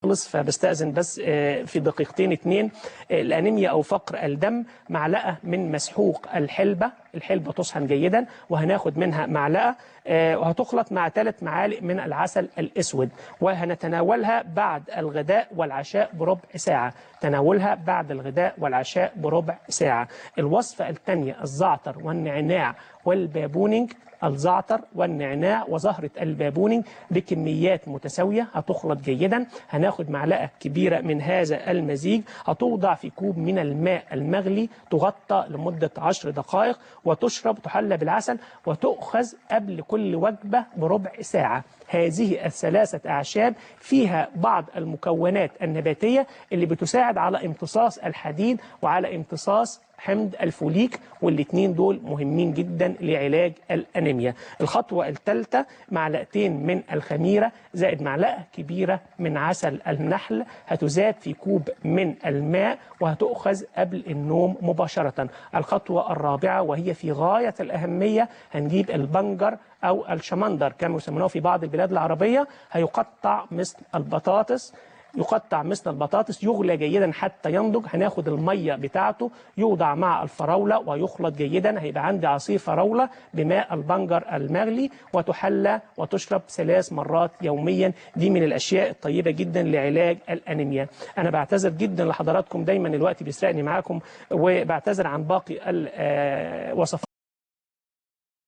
خلص، فبستأذن بس في دقيقتين 2. الأنيميا أو فقر الدم، معلقة من مسحوق الحلبة تصحن جيدا وهناخد منها معلقة وهتخلط مع 3 معالق من العسل الأسود، وهنتناولها بعد الغداء والعشاء بربع ساعة. تناولها بعد الغداء والعشاء بربع ساعة. الوصفة الثانية الزعتر والنعناع والبابونج. الزعتر والنعناع وزهرة البابونج بكميات متساوية هتخلط جيدا. هناخد معلقة كبيرة من هذا المزيج، هتوضع في كوب من الماء المغلي، تغطى لمدة 10 دقائق وتشرب، تحلى بالعسل وتؤخذ قبل كل وجبة بربع ساعة. هذه الثلاثة أعشاب فيها بعض المكونات النباتية اللي بتساعد على امتصاص الحديد وعلى امتصاص حمض الفوليك، والاثنين دول مهمين جدا لعلاج الأنيميا. الخطوة الثالثة معلقتين من الخميرة زائد معلقة كبيرة من عسل النحل، هتذاب في كوب من الماء وهتؤخذ قبل النوم مباشرة. الخطوة الرابعة وهي في غاية الأهمية، هنجيب البنجر أو الشمندر كما يسمونه في بعض البلاد العربية، هيقطع مثل البطاطس، يغلى جيدا حتى ينضج. هناخد المية بتاعته يوضع مع الفراولة ويخلط جيدا، هيبقى عندي عصير فراولة بماء البنجر المغلي، وتحلى وتشرب 3 مرات يوميا. دي من الأشياء الطيبة جدا لعلاج الأنيميا. أنا بعتذر جدا لحضراتكم، دايما الوقت بيسرقني معاكم، وبعتذر عن باقي الوصفات.